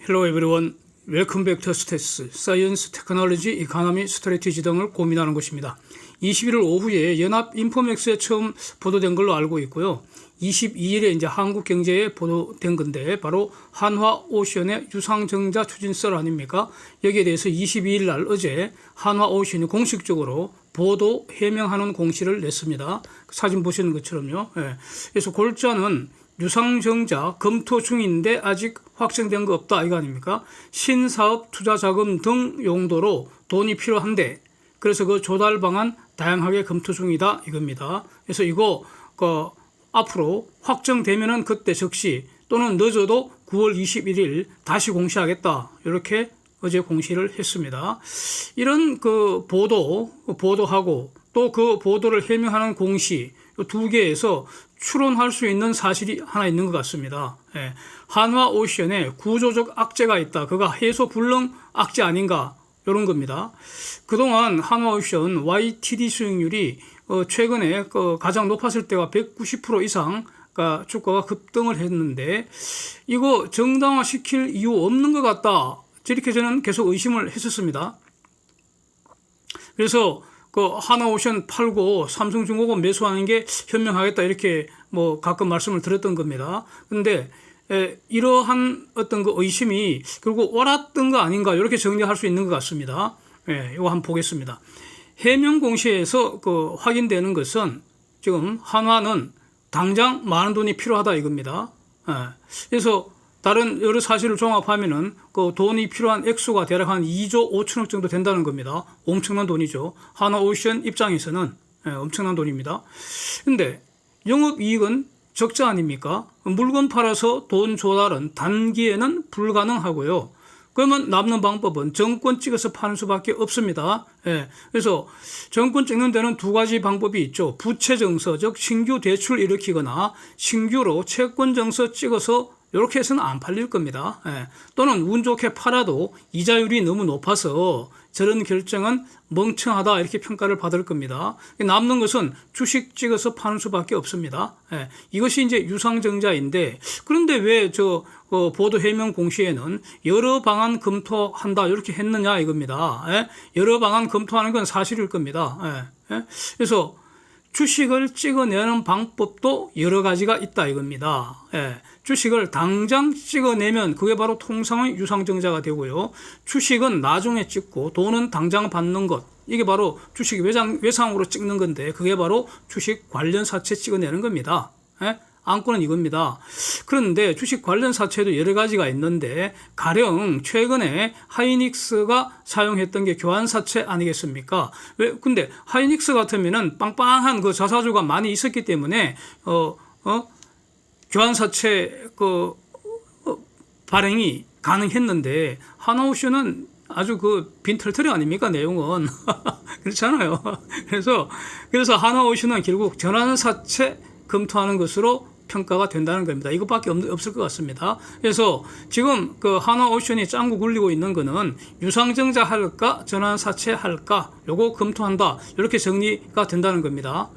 Hello everyone. Welcome back to STS, Science, Technology, Economy, Strategy 등을 고민하는 곳입니다. 21일 오후에 연합인포맥스에 처음 보도된 걸로 알고 있고요. 22일에 이제 한국경제에 보도된 건데 바로 한화오션의 유상증자 추진설 아닙니까? 여기에 대해서 22일 날 어제 한화오션이 공식적으로 보도 해명하는 공시를 냈습니다. 사진 보시는 것처럼요. 그래서 골자는 유상증자 검토 중인데 아직 확정된 거 없다 이거 아닙니까? 신사업 투자자금 등 용도로 돈이 필요한데 그래서 그 조달 방안 다양하게 검토 중이다 이겁니다. 그래서 이거 앞으로 확정되면은 그때 즉시 또는 늦어도 9월 21일 다시 공시하겠다 이렇게 어제 공시를 했습니다. 이런 보도하고 또 그 보도를 해명하는 공시 두 개에서 추론할 수 있는 사실이 하나 있는 것 같습니다. 한화오션에 구조적 악재가 있다. 그가 해소 불능 악재 아닌가 이런 겁니다. 그동안 한화오션 YTD 수익률이 최근에 가장 높았을 때가 190% 이상 주가가 급등을 했는데 이거 정당화시킬 이유 없는 것 같다. 이렇게 저는 계속 의심을 했었습니다. 그래서 한화오션 팔고 삼성중공업 매수하는 게 현명하겠다 이렇게 가끔 말씀을 드렸던 겁니다. 근데 이러한 어떤 의심이 결국 옳았던 거 아닌가 이렇게 정리할 수 있는 것 같습니다. 이거 한번 보겠습니다. 해명 공시에서 확인되는 것은 지금 한화는 당장 많은 돈이 필요하다 이겁니다. 그래서 다른 여러 사실을 종합하면은 돈이 필요한 액수가 대략 한 2조 5천억 정도 된다는 겁니다. 엄청난 돈이죠. 한화오션 입장에서는 엄청난 돈입니다. 근데 영업이익은 적자 아닙니까? 물건 팔아서 돈 조달은 단기에는 불가능하고요. 그러면 남는 방법은 정권 찍어서 파는 수밖에 없습니다. 그래서 정권 찍는 데는 두 가지 방법이 있죠. 부채 정서, 즉 신규 대출 일으키거나 신규로 채권 정서 찍어서 이렇게 해서는 안 팔릴 겁니다. 또는 운 좋게 팔아도 이자율이 너무 높아서 저런 결정은 멍청하다 이렇게 평가를 받을 겁니다. 남는 것은 주식 찍어서 파는 수밖에 없습니다. 이것이 이제 유상증자인데 그런데 왜 보도 해명 공시에는 여러 방안 검토한다 이렇게 했느냐 이겁니다. 여러 방안 검토하는 건 사실일 겁니다. 그래서 주식을 찍어내는 방법도 여러 가지가 있다 이겁니다. 주식을 당장 찍어내면 그게 바로 통상의 유상증자가 되고요. 주식은 나중에 찍고 돈은 당장 받는 것. 이게 바로 주식 외상으로 찍는 건데 그게 바로 주식 관련 사채 찍어내는 겁니다. 안건은 이겁니다. 그런데 주식 관련 사채도 여러 가지가 있는데 가령 최근에 하이닉스가 사용했던 게 교환사채 아니겠습니까? 근데 하이닉스 같으면은 빵빵한 자사주가 많이 있었기 때문에 교환사채 발행이 가능했는데 한화오션은 아주 빈털터리 아닙니까 내용은. 그렇잖아요. 그래서 한화오션은 결국 전환사채 검토하는 것으로 평가가 된다는 겁니다. 이것밖에 없을 것 같습니다. 그래서 지금 한화오션이 짱구 굴리고 있는 거는 유상증자 할까 전환사채 할까 요거 검토한다 이렇게 정리가 된다는 겁니다.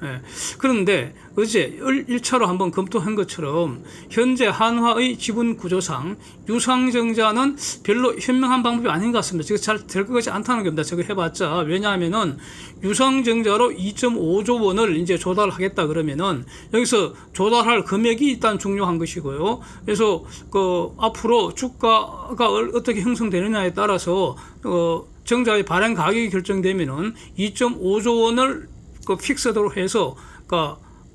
그런데 어제 1차로 한번 검토한 것처럼 현재 한화의 지분 구조상 유상증자는 별로 현명한 방법이 아닌 것 같습니다. 지금 잘 될 것 같지 않다는 겁니다. 저거 해봤자. 왜냐하면은 유상증자로 2.5조 원을 이제 조달하겠다 그러면은 여기서 조달할 금액이 일단 중요한 것이고요. 그래서 앞으로 주가가 어떻게 형성되느냐에 따라서 정자의 발행 가격이 결정되면은 2.5조 원을 픽스드로 해서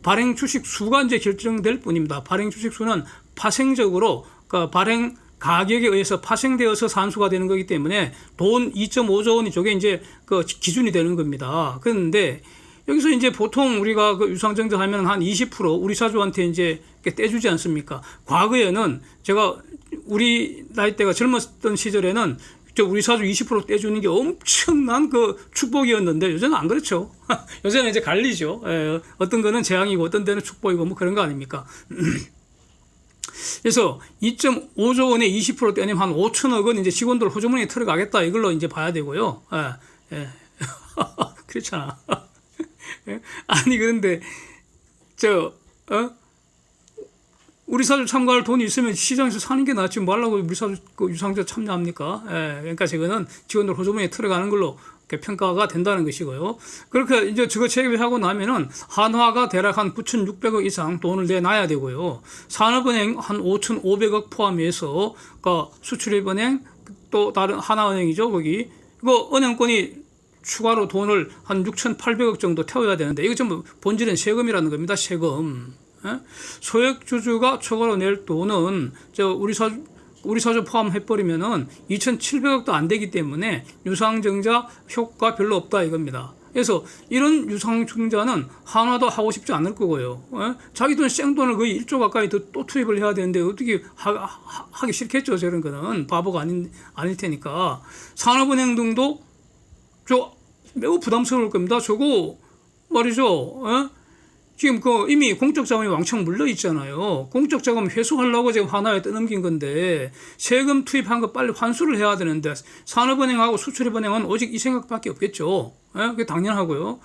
발행 주식 수가 이제 결정될 뿐입니다. 발행 주식 수는 파생적으로 발행 가격에 의해서 파생되어서 산수가 되는 거기 때문에 돈 2.5조 원이 저게 이제 기준이 되는 겁니다. 그런데 여기서 이제 보통 우리가 유상증자 하면 한 20% 우리 사주한테 이제 떼주지 않습니까? 과거에는 제가 우리 나이대가 젊었던 시절에는 우리 사주 20% 떼주는 게 엄청난 축복이었는데 요새는 안 그렇죠. 요새는 이제 갈리죠. 어떤 거는 재앙이고 어떤 데는 축복이고 그런 거 아닙니까? 그래서 2.5조 원에 20% 떼내면 한 5천억 원 이제 직원들 호주머니에 들어가겠다 이걸로 이제 봐야 되고요. 그렇잖아. 아니 그런데 우리사주 참가할 돈이 있으면 시장에서 사는 게 낫지 말라고 우리사주 그 유상증자 참여합니까? 예, 그러니까 저거는 직원들 호주머니에 들어가는 걸로 평가가 된다는 것이고요. 그렇게 이제 저거 체결하고 나면은 한화가 대략 한 9,600억 이상 돈을 내놔야 되고요. 산업은행 한 5,500억 포함해서 그 수출입은행 또 다른 하나은행이죠. 거기 이거 은행권이 추가로 돈을 한 6,800억 정도 태워야 되는데 이거 전부 본질은 세금이라는 겁니다. 세금. 예? 소액주주가 추가로 낼 돈은 우리사주 포함해버리면은 2,700억도 안 되기 때문에 유상증자 효과 별로 없다 이겁니다. 그래서 이런 유상증자는 한화도 하고 싶지 않을 거고요. 예? 자기 돈 생돈을 거의 1조 가까이 또 투입을 해야 되는데 어떻게 하기 싫겠죠. 저런 거는 바보가 아닐 테니까. 산업은행 등도 매우 부담스러울 겁니다. 저거 말이죠. 예? 지금 이미 공적 자금이 왕창 물려 있잖아요. 공적 자금 회수하려고 지금 하나에 떠넘긴 건데 세금 투입한 거 빨리 환수를 해야 되는데 산업은행하고 수출입은행은 오직 이 생각밖에 없겠죠. 예? 그게 당연하고요.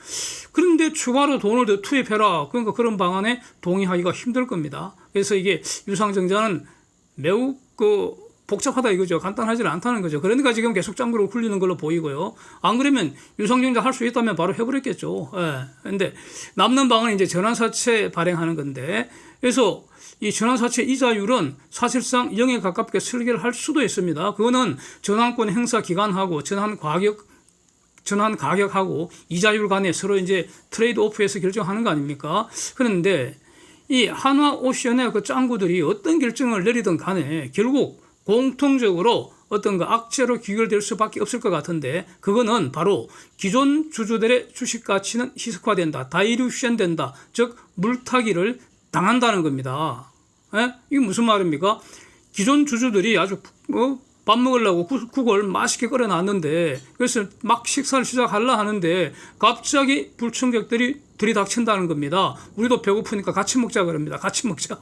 그런데 추가로 돈을 더 투입해라. 그러니까 그런 방안에 동의하기가 힘들 겁니다. 그래서 이게 유상증자는 매우 복잡하다 이거죠. 간단하지 않다는 거죠. 그러니까 지금 계속 짱구를 굴리는 걸로 보이고요. 안 그러면 유상증자 할 수 있다면 바로 해버렸겠죠. 그런데 남는 방은 이제 전환사채 발행하는 건데, 그래서 이 전환사채 이자율은 사실상 0에 가깝게 설계를 할 수도 있습니다. 그거는 전환권 행사 기간하고 전환 가격하고 이자율 간에 서로 이제 트레이드 오프해서 결정하는 거 아닙니까? 그런데 이 한화오션의 그 짱구들이 어떤 결정을 내리든 간에 결국 공통적으로 어떤 악재로 귀결될 수밖에 없을 것 같은데 그거는 바로 기존 주주들의 주식 가치는 희석화된다. 다이루션 된다. 즉 물타기를 당한다는 겁니다. 예? 이게 무슨 말입니까? 기존 주주들이 아주 밥 먹으려고 국을 맛있게 끓여놨는데 그래서 막 식사를 시작하려 하는데 갑자기 불청객들이 들이닥친다는 겁니다. 우리도 배고프니까 같이 먹자 그럽니다. 같이 먹자.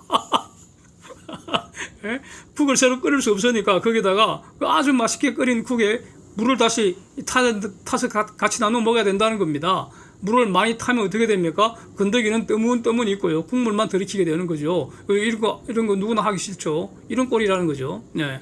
예? 국을 새로 끓일 수 없으니까 거기다가 아주 맛있게 끓인 국에 물을 다시 타서 같이 나눠 먹어야 된다는 겁니다. 물을 많이 타면 어떻게 됩니까? 건더기는 뜨문뜨문 있고요. 국물만 들이키게 되는 거죠. 이런 거 누구나 하기 싫죠. 이런 꼴이라는 거죠. 네.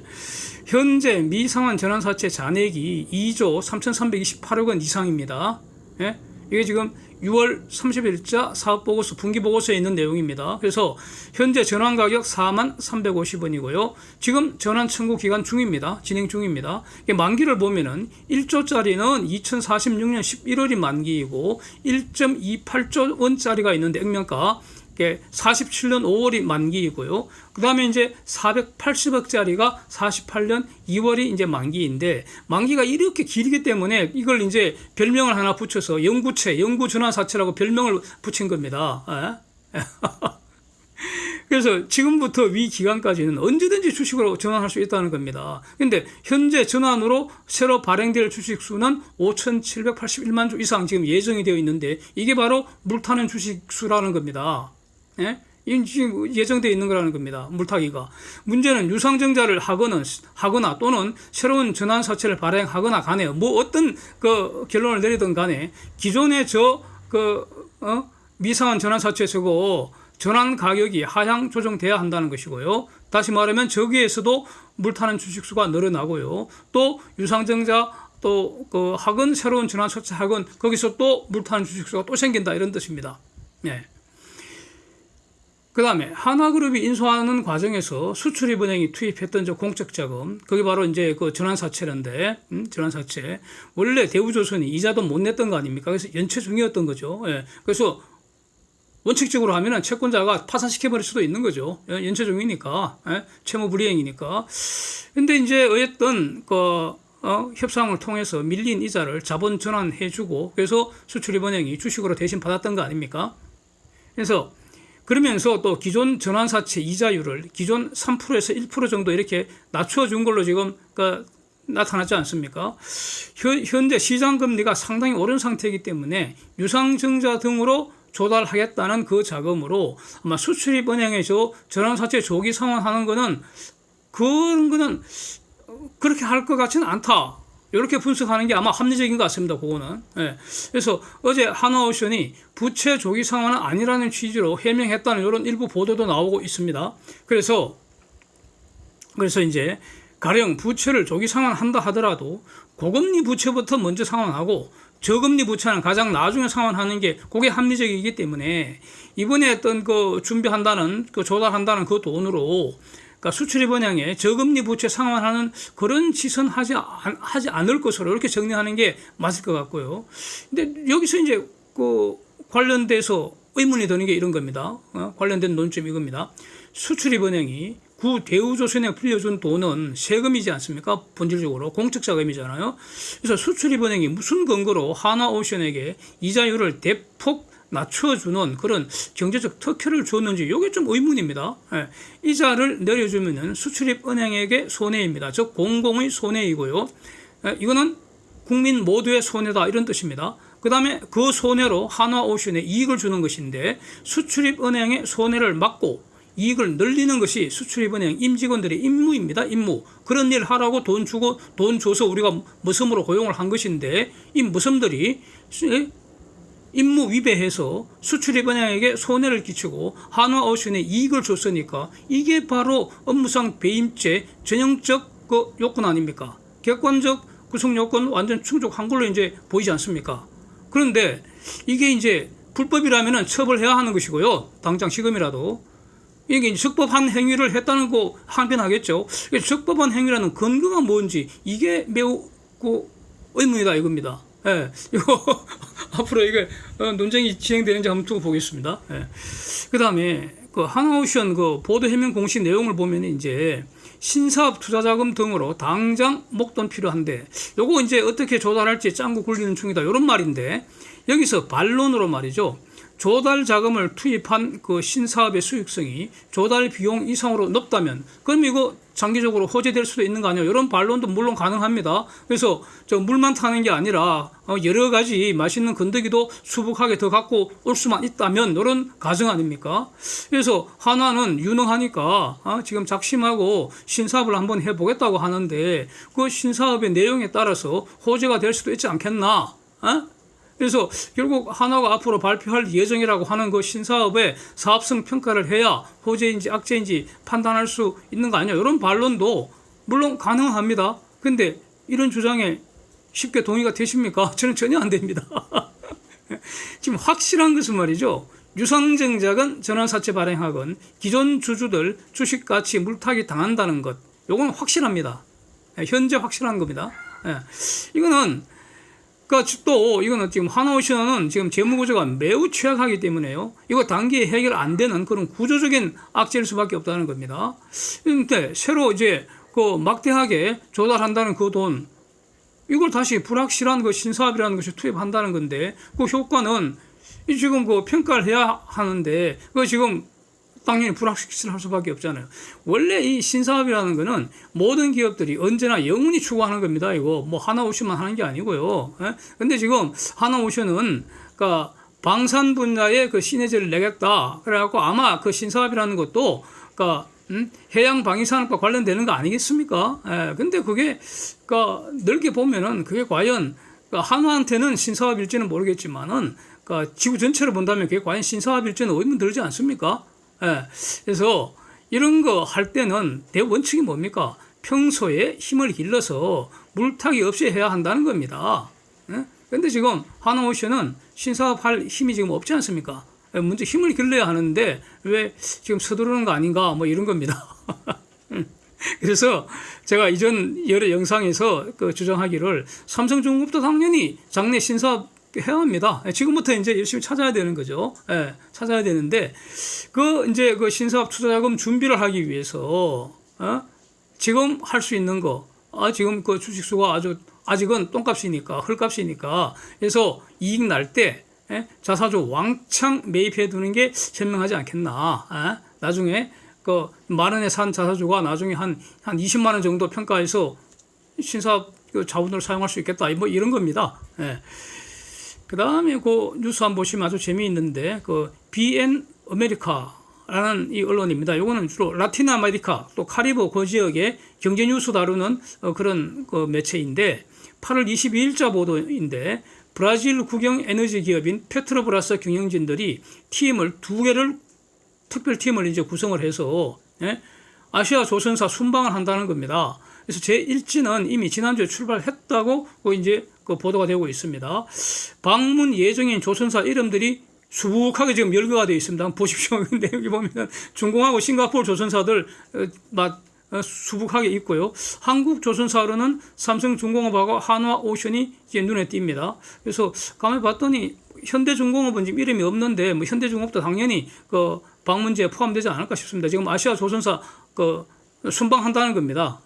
현재 미상환 전환사채 잔액이 2조 3,328억 원 이상입니다. 예? 이게 지금 6월 30일자 사업보고서 분기보고서에 있는 내용입니다. 그래서 현재 전환가격 43,350원이고요. 지금 전환 청구 기간 중입니다. 진행 중입니다. 만기를 보면은 1조짜리는 2046년 11월이 만기이고 1.28조 원짜리가 있는데 액면가 47년 5월이 만기이고요. 그 다음에 이제 480억짜리가 48년 2월이 이제 만기인데, 만기가 이렇게 길기 때문에 이걸 이제 별명을 하나 붙여서 영구전환사채라고 별명을 붙인 겁니다. 그래서 지금부터 위 기간까지는 언제든지 주식으로 전환할 수 있다는 겁니다. 근데 현재 전환으로 새로 발행될 주식 수는 5,781만 주 이상 지금 예정이 되어 있는데, 이게 바로 물타는 주식 수라는 겁니다. 예? 이 지금 예정되어 있는 거라는 겁니다. 물타기가. 문제는 유상증자를 하거나 또는 새로운 전환사채를 발행하거나 간에 어떤 결론을 내리든 간에 기존의 미상환 전환사채 전환 가격이 하향 조정돼야 한다는 것이고요. 다시 말하면 저기에서도 물타는 주식수가 늘어나고요. 또 유상증자 하건 새로운 전환사채 하건 거기서 또 물타는 주식수가 또 생긴다 이런 뜻입니다. 네. 그 다음에 하나그룹이 인수하는 과정에서 수출입은행이 투입했던 공적 자금, 그게 바로 이제 전환사채인데, 전환사채. 원래 대우조선이 이자도 못 냈던 거 아닙니까? 그래서 연체 중이었던 거죠. 예. 그래서 원칙적으로 하면은 채권자가 파산시켜버릴 수도 있는 거죠. 연체 중이니까, 예. 채무 불이행이니까. 근데 이제 어쨌든, 협상을 통해서 밀린 이자를 자본 전환해주고, 그래서 수출입은행이 주식으로 대신 받았던 거 아닙니까? 그러면서 또 기존 전환사채 이자율을 기존 3%에서 1% 정도 이렇게 낮춰준 걸로 지금 나타났지 않습니까? 현재 시장금리가 상당히 오른 상태이기 때문에 유상증자 등으로 조달하겠다는 그 자금으로 아마 수출입은행에서 전환사채 조기 상환하는 거는 그런 거는 그렇게 할 것 같지는 않다. 이렇게 분석하는 게 아마 합리적인 것 같습니다. 그거는. 예. 그래서 어제 한화오션이 부채 조기 상환은 아니라는 취지로 해명했다는 이런 일부 보도도 나오고 있습니다. 그래서 이제 가령 부채를 조기 상환한다 하더라도 고금리 부채부터 먼저 상환하고 저금리 부채는 가장 나중에 상환하는 게 그게 합리적이기 때문에 이번에 어떤 그 준비한다는 그 조달한다는 그 돈으로 그러니까 수출입 은행에 저금리 부채 상환하는 그런 짓은 하지 않을 것으로 이렇게 정리하는 게 맞을 것 같고요. 근데 여기서 이제 그 관련돼서 의문이 드는 게 이런 겁니다. 관련된 논점이 이겁니다. 수출입 은행이 구 대우조선에 빌려준 돈은 세금이지 않습니까? 본질적으로 공적 자금이잖아요. 그래서 수출입은행이 무슨 근거로 하나오션에게 이자율을 대폭 낮춰주는 그런 경제적 특혜를 줬는지 이게 좀 의문입니다. 예. 이자를 내려주면은 수출입은행에게 손해입니다. 즉 공공의 손해이고요. 예. 이거는 국민 모두의 손해다 이런 뜻입니다. 그 다음에 그 손해로 하나오션에 이익을 주는 것인데 수출입은행의 손해를 막고 이익을 늘리는 것이 수출입은행 임직원들의 임무입니다. 임무. 그런 일을 하라고 돈 주고 돈 줘서 우리가 머슴으로 고용을 한 것인데 이 머슴들이 임무 위배해서 수출입은행에게 손해를 끼치고 한화오션에 이익을 줬으니까 이게 바로 업무상 배임죄 전형적 그 요건 아닙니까? 객관적 구성 요건 완전 충족한 걸로 이제 보이지 않습니까? 그런데 이게 이제 불법이라면 처벌해야 하는 것이고요. 당장 지금이라도. 이게 적법한 행위를 했다는 거 항변하겠죠. 적법한 행위라는 근거가 뭔지 이게 매우 그 의문이다 이겁니다. 예, 이거 앞으로 이게 논쟁이 진행되는지 한번 두고 보겠습니다. 예. 그 다음에 그 한화오션 그 보도 해명 공시 내용을 보면 이제 신사업 투자자금 등으로 당장 목돈 필요한데 요거 이제 어떻게 조달할지 짱구 굴리는 중이다 이런 말인데 여기서 반론으로 말이죠. 조달 자금을 투입한 그 신사업의 수익성이 조달 비용 이상으로 높다면 그럼 이거 장기적으로 호재될 수도 있는 거 아니에요? 이런 반론도 물론 가능합니다. 그래서 저 물만 타는 게 아니라 여러 가지 맛있는 건더기도 수북하게 더 갖고 올 수만 있다면 이런 가정 아닙니까? 그래서 하나는 유능하니까 지금 작심하고 신사업을 한번 해보겠다고 하는데 그 신사업의 내용에 따라서 호재가 될 수도 있지 않겠나? 그래서 결국 하나가 앞으로 발표할 예정이라고 하는 그 신사업의 사업성 평가를 해야 호재인지 악재인지 판단할 수 있는 거 아니냐 이런 반론도 물론 가능합니다. 근데 이런 주장에 쉽게 동의가 되십니까? 저는 전혀 안 됩니다. 지금 확실한 것은 말이죠. 유상증자금 전환사채 발행하건 기존 주주들 주식가치 물타기 당한다는 것 요건 확실합니다. 현재 확실한 겁니다. 이거는 그러니까 또 이거는 지금 하나오션은 지금 재무구조가 매우 취약하기 때문에요. 이거 단기에 해결 안 되는 그런 구조적인 악재일 수밖에 없다는 겁니다. 그런데 새로 이제 그 막대하게 조달한다는 그 돈 이걸 다시 불확실한 그 신사업이라는 것이 투입한다는 건데 그 효과는 지금 그 평가를 해야 하는데 그 지금 당연히 불확실할 수밖에 없잖아요. 원래 이 신사업이라는 거는 모든 기업들이 언제나 영원히 추구하는 겁니다. 이거 뭐 하나오션만 하는 게 아니고요. 근데 지금 하나오션은 그러니까 방산 분야에 그 시너지를 내겠다. 그래갖고 아마 그 신사업이라는 것도 그러니까 해양 방위산업과 관련되는 거 아니겠습니까? 근데 그게 그러니까 넓게 보면은 그게 과연 그러니까 한화한테는 신사업일지는 모르겠지만은 그러니까 지구 전체를 본다면 그게 과연 신사업일지는 의문 들지 않습니까? 그래서 이런 거 할 때는 대원칙이 뭡니까? 평소에 힘을 길러서 물타기 없이 해야 한다는 겁니다. 그런데 지금 하나오션은 신사업할 힘이 지금 없지 않습니까? 먼저 힘을 길러야 하는데 왜 지금 서두르는 거 아닌가 뭐 이런 겁니다. 그래서 제가 이전 여러 영상에서 그 주장하기를 삼성중공업도 당연히 장래 신사업 해야 합니다. 지금부터 이제 열심히 찾아야 되는 거죠. 찾아야 되는데 그 이제 그 신사업 투자자금 준비를 하기 위해서 지금 할 수 있는 거 지금 그 주식수가 아직은 똥값이니까 헐값이니까 그래서 이익 날 때 자사주 왕창 매입해 두는 게 현명하지 않겠나. 나중에 그 만 원에 산 자사주가 나중에 한 20만 원 정도 평가해서 신사업 그 자본으로 사용할 수 있겠다. 뭐 이런 겁니다. 그 다음에 그 뉴스 한번 보시면 아주 재미있는데 그 BN 아메리카 라는 이 언론입니다. 요거는 주로 라틴 아메리카 또 카리브 그 지역의 경제 뉴스 다루는 그런 그 매체인데 8월 22일자 보도인데 브라질 국영 에너지 기업인 페트로브라스 경영진들이 팀을 2개를 특별팀을 이제 구성을 해서 아시아 조선사 순방을 한다는 겁니다. 그래서 제1지는 이미 지난주에 출발했다고 이제 그 보도가 되고 있습니다. 방문 예정인 조선사 이름들이 수북하게 지금 열거가 되어 있습니다. 한번 보십시오. 근데 여기 보면 중공하고 싱가포르 조선사들 수북하게 있고요. 한국 조선사로는 삼성중공업하고 한화오션이 이제 눈에 띕니다. 그래서 가만히 봤더니 현대중공업은 지금 이름이 없는데 뭐 현대중공업도 당연히 그 방문지에 포함되지 않을까 싶습니다. 지금 아시아 조선사 그 순방한다는 겁니다.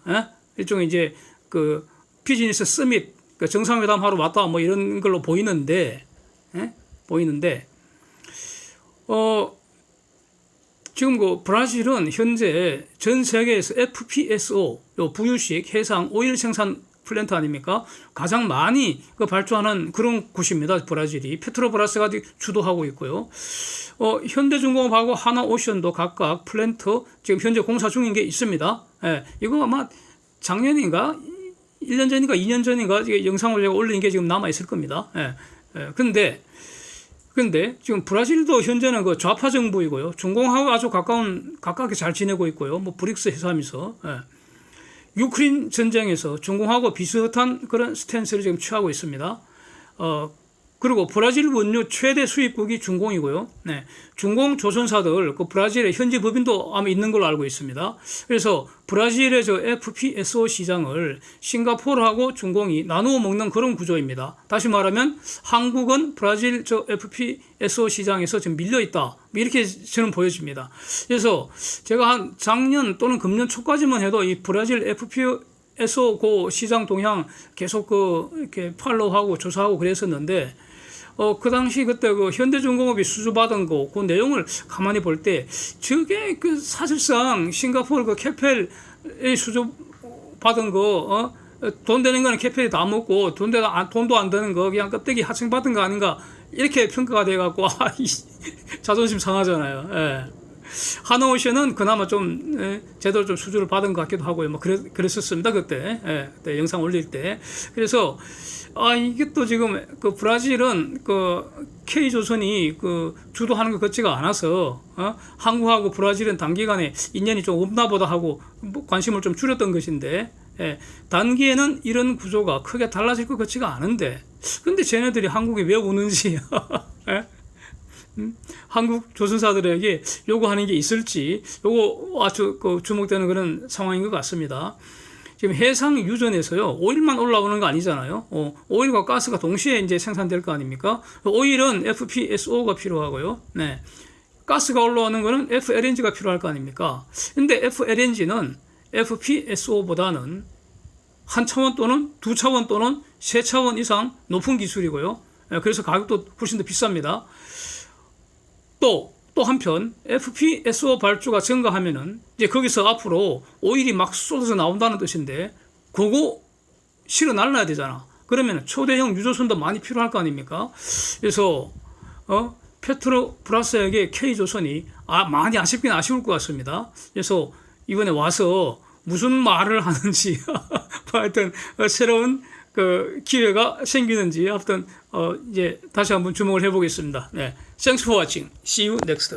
일종의 이제 그 비즈니스 서밋 그 정상회담 하러 왔다 뭐 이런 걸로 보이는데 지금 그 브라질은 현재 전 세계에서 FPSO 요 부유식 해상 오일 생산 플랜트 아닙니까? 가장 많이 그 발주하는 그런 곳입니다. 브라질이 페트로브라스가 주도하고 있고요. 현대중공업하고 하나오션도 각각 플랜트 지금 현재 공사 중인 게 있습니다. 이거 아마 작년인가 1년 전인가 2년 전인가 영상을 제가 올린 게 지금 남아 있을 겁니다. 근데 지금 브라질도 현재는 그 좌파 정부이고요. 중공하고 아주 가깝게 잘 지내고 있고요. 뭐 브릭스 회담에서 유크레인 전쟁에서 중공하고 비슷한 그런 스탠스를 지금 취하고 있습니다. 그리고 브라질 원유 최대 수입국이 중공이고요. 중공 조선사들 그 브라질의 현지 법인도 아마 있는 걸로 알고 있습니다. 그래서 브라질의 저 FPSO 시장을 싱가포르하고 중공이 나누어 먹는 그런 구조입니다. 다시 말하면 한국은 브라질 저 FPSO 시장에서 지금 밀려 있다. 이렇게 저는 보여집니다. 그래서 제가 한 작년 또는 금년 초까지만 해도 이 브라질 FPSO 그 시장 동향 계속 이렇게 팔로우하고 조사하고 그랬었는데 그 당시 그때 그 현대중공업이 수주받은 거, 그 내용을 가만히 볼 때, 저게 그 사실상 싱가포르 그 캐펠에 수주받은 거, 돈 되는 거는 캐펠이 다 먹고, 돈도 안 되는 거, 그냥 껍데기 하청받은 거 아닌가, 이렇게 평가가 돼갖고, 자존심 상하잖아요. 하나오션은 그나마 좀 제대로 좀 수주를 받은 것 같기도 하고요. 뭐 그랬었습니다 그때. 그때 영상 올릴 때. 그래서 이게 또 지금 그 브라질은 그 K조선이 그 주도하는 것 같지가 않아서 한국하고 브라질은 단기간에 인연이 좀 없나 보다 하고 뭐 관심을 좀 줄였던 것인데 단기에는 이런 구조가 크게 달라질 것 같지가 않은데 근데 쟤네들이 한국에 왜 오는지 한국 조선사들에게 요구하는 게 있을지 요거 아주 주목되는 그런 상황인 것 같습니다. 지금 해상 유전에서요 오일만 올라오는 거 아니잖아요. 오일과 가스가 동시에 이제 생산될 거 아닙니까? 오일은 FPSO가 필요하고요. 가스가 올라오는 거는 FLNG가 필요할 거 아닙니까? 근데 FLNG는 FPSO보다는 한 차원 또는 두 차원 또는 세 차원 이상 높은 기술이고요. 그래서 가격도 훨씬 더 비쌉니다. 또 한편 FPSO 발주가 증가하면은 이제 거기서 앞으로 오일이 막 쏟아져 나온다는 뜻인데 그거 실어 날라야 되잖아. 그러면 초대형 유조선도 많이 필요할 거 아닙니까? 그래서 페트로브라스에게 K조선이 많이 아쉽긴 아쉬울 것 같습니다. 그래서 이번에 와서 무슨 말을 하는지 하여튼 새로운 그 기회가 생기는지 하여튼 이제 다시 한번 주목을 해보겠습니다. Thanks for watching. See you next.